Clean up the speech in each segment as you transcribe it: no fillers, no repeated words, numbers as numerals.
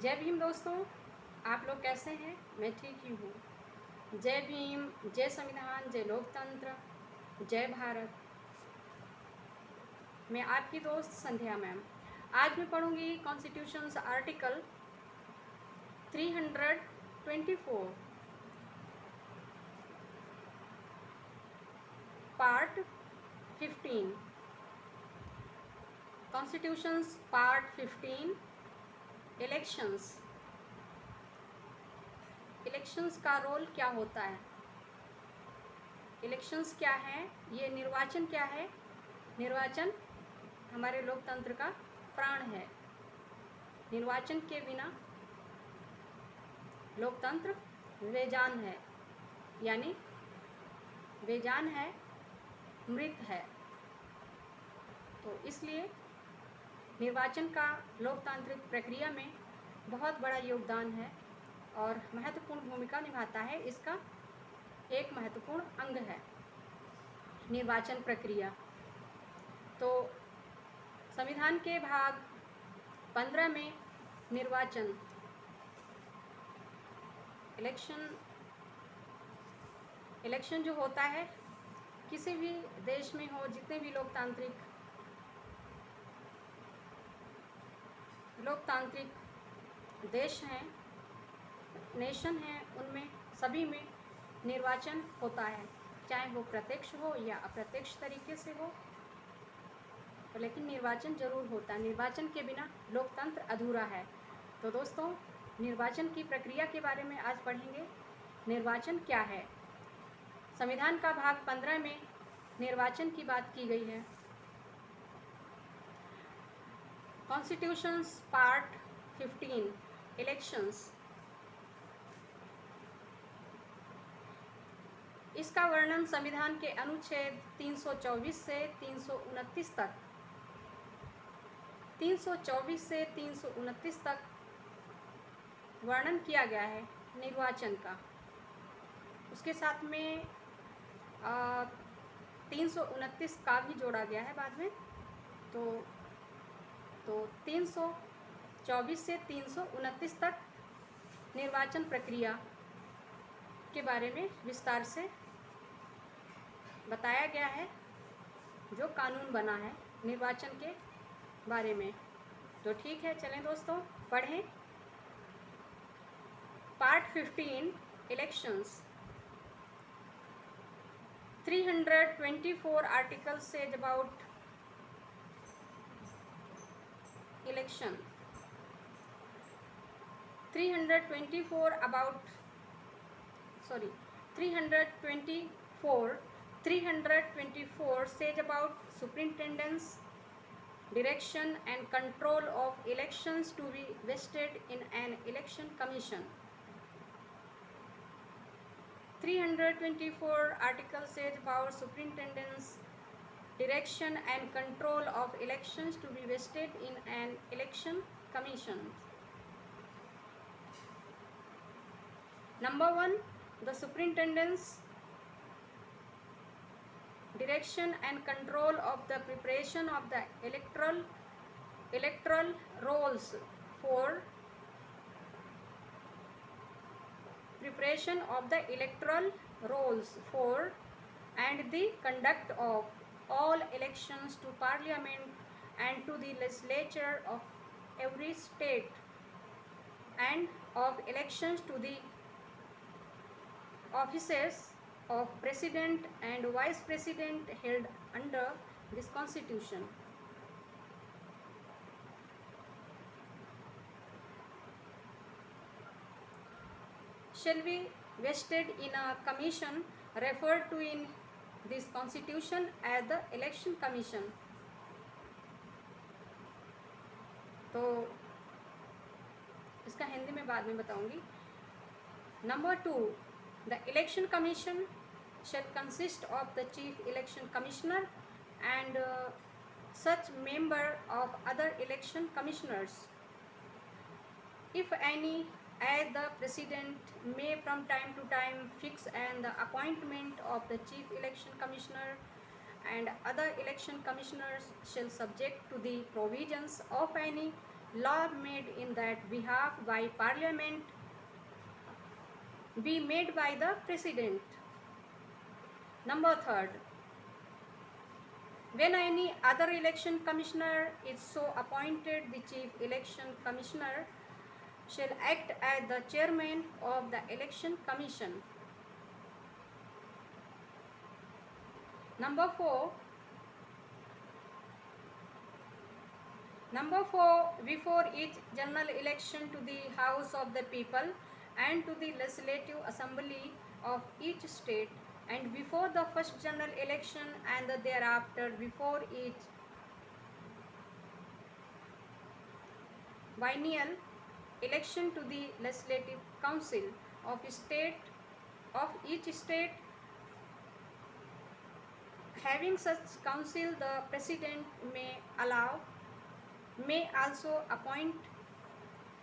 जय भीम दोस्तों, आप लोग कैसे हैं? मैं ठीक ही हूँ। जय भीम, जय संविधान, जय लोकतंत्र, जय भारत। मैं आपकी दोस्त संध्या मैम। आज मैं पढ़ूंगी constitutions article 324 part 15। Constitutions part 15 elections. Elections का रोल क्या होता है? इलेक्शंस क्या है? ये निर्वाचन क्या है? निर्वाचन हमारे लोकतंत्र का प्राण है। निर्वाचन के बिना लोकतंत्र बेजान है, यानी बेजान है, मृत है। तो इसलिए निर्वाचन का लोकतांत्रिक प्रक्रिया में बहुत बड़ा योगदान है और महत्वपूर्ण भूमिका निभाता है। इसका एक महत्वपूर्ण अंग है निर्वाचन प्रक्रिया। तो संविधान के भाग 15 में निर्वाचन इलेक्शन जो होता है किसी भी देश में हो, जितने भी लोकतांत्रिक देश हैं, नेशन हैं, उनमें सभी में निर्वाचन होता है, चाहे वो प्रत्यक्ष हो या अप्रत्यक्ष तरीके से हो, लेकिन निर्वाचन जरूर होता है। निर्वाचन के बिना लोकतंत्र अधूरा है। तो दोस्तों, निर्वाचन की प्रक्रिया के बारे में आज पढ़ेंगे। निर्वाचन क्या है? संविधान का भाग 15 में निर्वाचन की बात की गई है। Constitutions part 15 elections. इसका वर्णन संविधान के अनुच्छेद 324 से 329 तक 324 से 329 तक वर्णन किया गया है निर्वाचन का। उसके साथ में 329 का भी जोड़ा गया है बाद में। तो 324 से 329 तक निर्वाचन प्रक्रिया के बारे में विस्तार से बताया गया है, जो कानून बना है निर्वाचन के बारे में। तो ठीक है, चलें दोस्तों पढ़ें। Part 15 elections. 324 articles says about election. 324 says about superintendence, direction and control of elections to be vested in an election commission. 324 articles says about superintendence, direction and control of elections to be vested in an election commission. Number 1, the superintendence, direction and control of the preparation of the electoral rolls for preparation of the electoral rolls for and the conduct of all elections to parliament and to the legislature of every state, and of elections to the offices of president and vice president held under this constitution. Shall be vested in a commission referred to in this constitution as the election commission. तो इसका हिंदी में बाद में बताऊंगी। Number 2, the election commission shall consist of the chief election commissioner and such member of other election commissioners, if any, as the president may from time to time fix and the appointment of the chief election commissioner and other election commissioners shall subject to the provisions of any law made in that behalf by Parliament be made by the President. Number 3, when any other election commissioner is so appointed, the Chief Election Commissioner shall act as the chairman of the Election Commission. Number 4, before each general election to the House of the People and to the Legislative Assembly of each state, and before the first general election and thereafter before each biennial election to the Legislative Council of each state, having such council, the President may also appoint,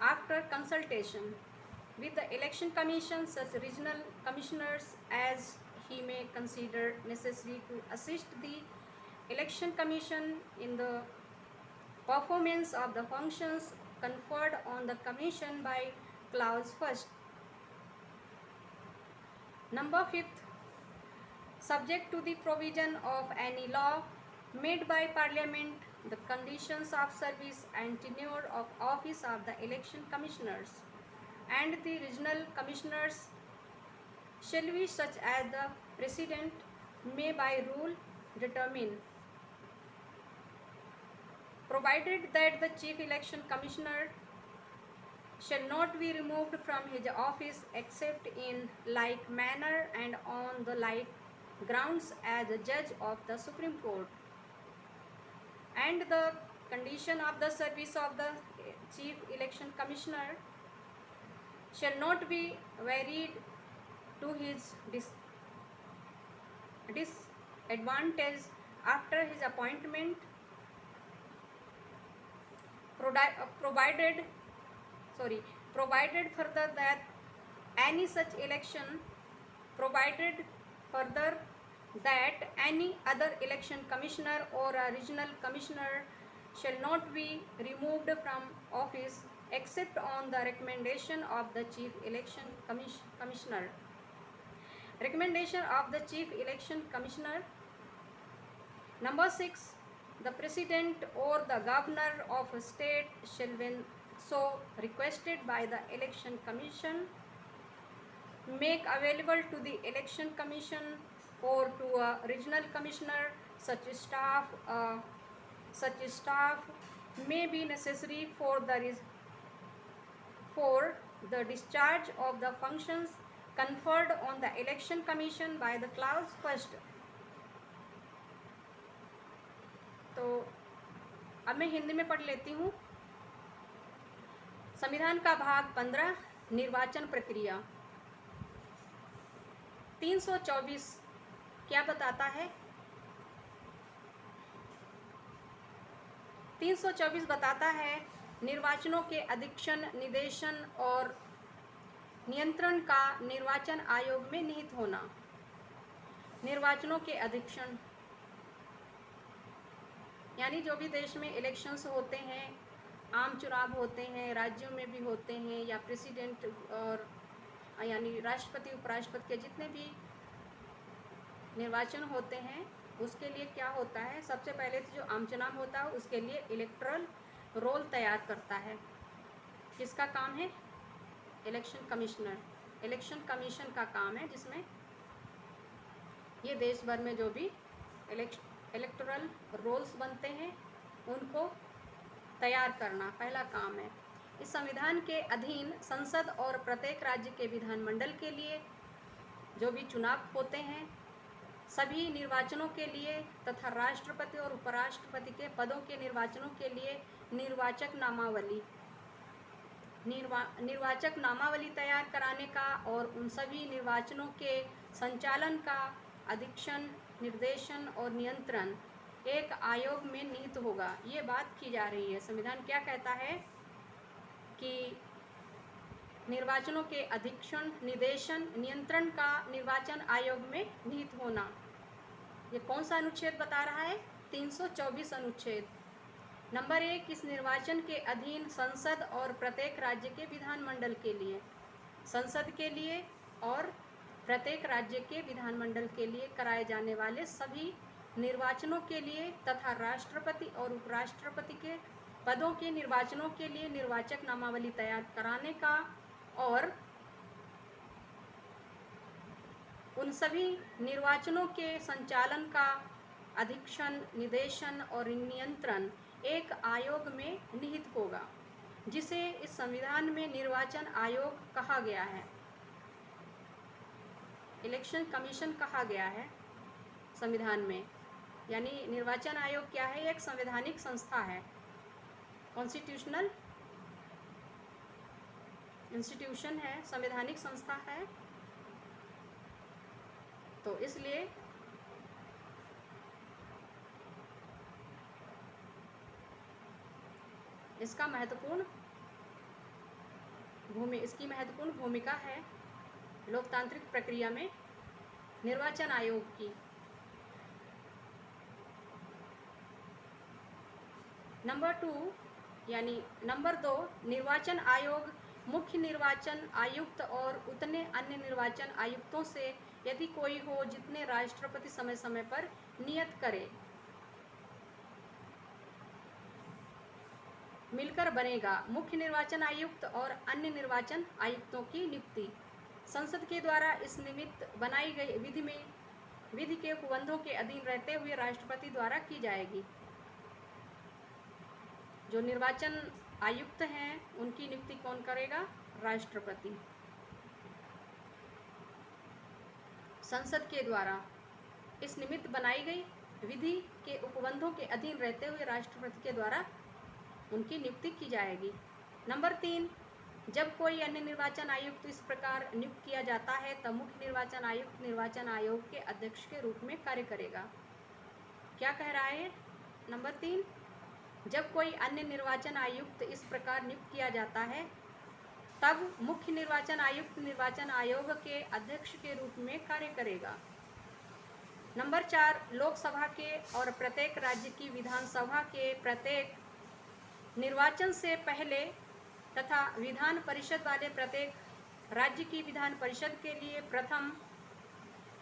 after consultation with the Election Commission, such regional commissioners as he may consider necessary to assist the Election Commission in the performance of the functions conferred on the Commission by Clause 1st. Number 5, subject to the provision of any law made by Parliament, the conditions of service and tenure of office of the Election Commissioners and the regional commissioners shall be such as the President may by rule determine, provided that the Chief Election Commissioner shall not be removed from his office except in like manner and on the like grounds as a judge of the Supreme Court. And the condition of the service of the Chief Election Commissioner shall not be varied to his disadvantage after his appointment, provided further that any such election, provided further that any other election commissioner or a regional commissioner shall not be removed from office except on the recommendation of the Chief Election Commissioner. Recommendation of the Chief Election Commissioner. Number 6, the President or the Governor of a state shall, when so requested by the Election Commission, make available to the Election Commission or to a regional commissioner such staff may be necessary for the discharge of the functions conferred on the Election Commission by the Clause 1st. तो अब मैं हिंदी में पढ़ लेती हूँ। संविधान का भाग 15, निर्वाचन प्रक्रिया। 324 क्या बताता है? 324 बताता है निर्वाचनों के अधीक्षण, निदेशन और नियंत्रण का निर्वाचन आयोग में निहित होना। निर्वाचनों के अधीक्षण यानी जो भी देश में इलेक्शंस होते हैं, आम चुनाव होते हैं, राज्यों में भी होते हैं, या प्रेसिडेंट और यानी राष्ट्रपति उपराष्ट्रपति के जितने भी निर्वाचन होते हैं, उसके लिए क्या होता है, सबसे पहले तो जो आम चुनाव होता है उसके लिए इलेक्टोरल रोल तैयार करता है। किसका काम है? इलेक्शन कमिश्नर, इलेक्शन कमीशन का काम है, जिसमें ये देश भर में जो भी इलेक्टोरल रोल्स बनते हैं उनको तैयार करना पहला काम है। इस संविधान के अधीन संसद और प्रत्येक राज्य के विधानमंडल के लिए जो भी चुनाव होते हैं, सभी निर्वाचनों के लिए तथा राष्ट्रपति और उपराष्ट्रपति के पदों के निर्वाचनों के लिए निर्वाचक नामावली तैयार कराने का और उन सभी निर्वाचनों के संचालन का अधीक्षण, निर्देशन और नियंत्रण एक आयोग में निहित होगा। ये बात की जा रही है। संविधान क्या कहता है कि निर्वाचनों के अधीक्षण, निदेशन, नियंत्रण का निर्वाचन आयोग में निहित होना। ये कौन सा अनुच्छेद बता रहा है? 324 अनुच्छेद। नंबर 1, इस निर्वाचन के अधीन संसद और प्रत्येक राज्य के विधानमंडल के लिए, संसद के लिए और प्रत्येक राज्य के विधानमंडल के लिए कराए जाने वाले सभी निर्वाचनों के लिए तथा राष्ट्रपति और उपराष्ट्रपति के पदों के निर्वाचनों के लिए निर्वाचक नामावली तैयार कराने का और उन सभी निर्वाचनों के संचालन का अधीक्षण, निदेशन और नियंत्रण एक आयोग में निहित होगा, जिसे इस संविधान में निर्वाचन आयोग कहा गया है, इलेक्शन कमीशन कहा गया है संविधान में। यानी निर्वाचन आयोग क्या है? एक संवैधानिक संस्था है, कॉन्स्टिट्यूशनल इंस्टीट्यूशन है, संवैधानिक संस्था है। तो इसलिए इसकी महत्वपूर्ण भूमिका है लोकतांत्रिक प्रक्रिया में निर्वाचन आयोग की। नंबर 2, निर्वाचन आयोग मुख्य निर्वाचन आयुक्त और उतने अन्य निर्वाचन आयुक्तों से, यदि कोई हो, जितने राष्ट्रपति समय समय पर नियत करे, मिलकर बनेगा। मुख्य निर्वाचन आयुक्त और अन्य निर्वाचन आयुक्तों की नियुक्ति संसद के द्वारा इस निमित्त बनाई गई विधि के उपबंधों के अधीन रहते हुए राष्ट्रपति द्वारा की जाएगी। जो निर्वाचन आयुक्त हैं उनकी नियुक्ति कौन करेगा? राष्ट्रपति। संसद के द्वारा इस निमित्त बनाई गई विधि के उपबंधों के अधीन रहते हुए राष्ट्रपति के द्वारा उनकी नियुक्ति की जाएगी। नंबर 3, जब कोई अन्य निर्वाचन आयुक्त इस प्रकार नियुक्त किया जाता है तब मुख्य निर्वाचन आयुक्त निर्वाचन आयोग के अध्यक्ष के रूप में कार्य करेगा। क्या कह रहा है? नंबर 3, जब कोई अन्य निर्वाचन आयुक्त इस प्रकार नियुक्त किया जाता है तब मुख्य निर्वाचन आयुक्त निर्वाचन आयोग के अध्यक्ष के रूप में कार्य करेगा। नंबर 4, लोकसभा के और प्रत्येक राज्य की विधानसभा के प्रत्येक निर्वाचन से पहले तथा विधान परिषद वाले प्रत्येक राज्य की विधान परिषद के लिए प्रथम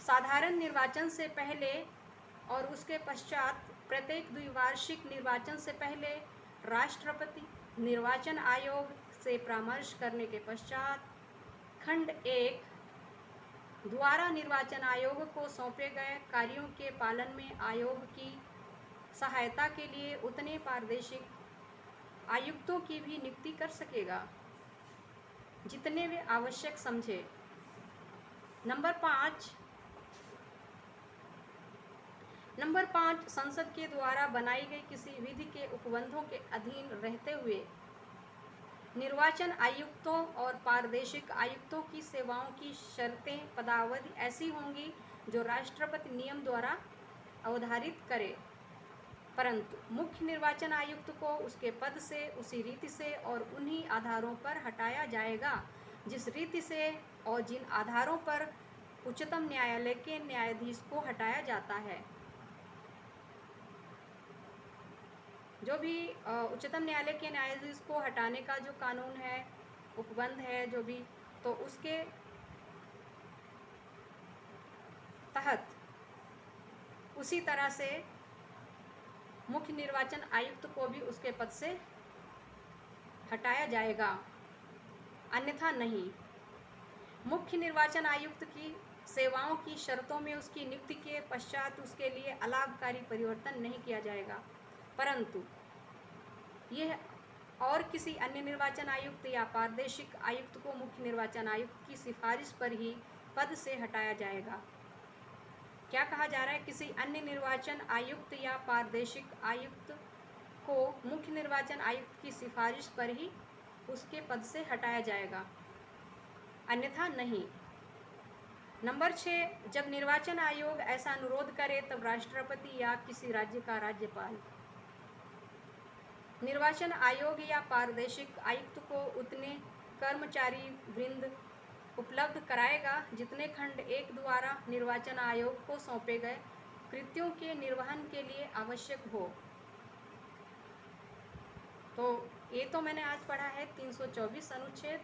साधारण निर्वाचन से पहले और उसके पश्चात प्रत्येक द्विवार्षिक निर्वाचन से पहले राष्ट्रपति निर्वाचन आयोग से परामर्श करने के पश्चात खंड 1 द्वारा निर्वाचन आयोग को सौंपे गए कार्यों के पालन में आयोग की सहायता के लिए उतने पारदर्शिक आयुक्तों की भी नियुक्ति कर सकेगा जितने वे आवश्यक समझे। नंबर 5, संसद के द्वारा बनाई गई किसी विधि के उपबंधों के अधीन रहते हुए निर्वाचन आयुक्तों और पारदर्शिक आयुक्तों की सेवाओं की शर्तें पदावधि ऐसी होंगी जो राष्ट्रपति नियम द्वारा अवधारित करे, परंतु मुख्य निर्वाचन आयुक्त को उसके पद से उसी रीति से और उन्हीं आधारों पर हटाया जाएगा जिस रीति से और जिन आधारों पर उच्चतम न्यायालय के न्यायाधीश को हटाया जाता है। जो भी उच्चतम न्यायालय के न्यायाधीश को हटाने का जो कानून है, उपबंध है जो भी, तो उसके तहत उसी तरह से मुख्य निर्वाचन आयुक्त को भी उसके पद से हटाया जाएगा, अन्यथा नहीं। मुख्य निर्वाचन आयुक्त की सेवाओं की शर्तों में उसकी नियुक्ति के पश्चात उसके लिए अलाभकारी परिवर्तन नहीं किया जाएगा, परंतु यह और किसी अन्य निर्वाचन आयुक्त या पारदर्शिक आयुक्त को मुख्य निर्वाचन आयुक्त की सिफारिश पर ही पद से हटाया जाएगा। क्या कहा जा रहा है? किसी अन्य निर्वाचन आयुक्त या पारदर्शिक आयुक्त को मुख्य निर्वाचन आयुक्त की सिफारिश पर ही उसके पद से हटाया जाएगा, अन्यथा नहीं। नंबर 6, जब निर्वाचन आयोग ऐसा अनुरोध करे तब राष्ट्रपति या किसी राज्य का राज्यपाल निर्वाचन आयोग या पारदर्शिक आयुक्त को उतने कर्मचारी वृंद उपलब्ध कराएगा जितने खंड 1 द्वारा निर्वाचन आयोग को सौंपे गए कृत्यों के निर्वहन के लिए आवश्यक हो। तो ये तो मैंने आज पढ़ा है 324 अनुच्छेद,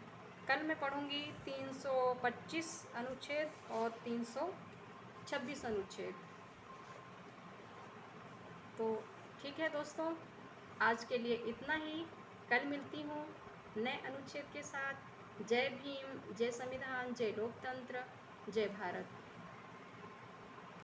कल मैं पढ़ूँगी 325 अनुच्छेद और 326 अनुच्छेद। तो ठीक है दोस्तों, आज के लिए इतना ही। कल मिलती हूँ नए अनुच्छेद के साथ। जय भीम, जय संविधान, जय लोकतंत्र, जय भारत।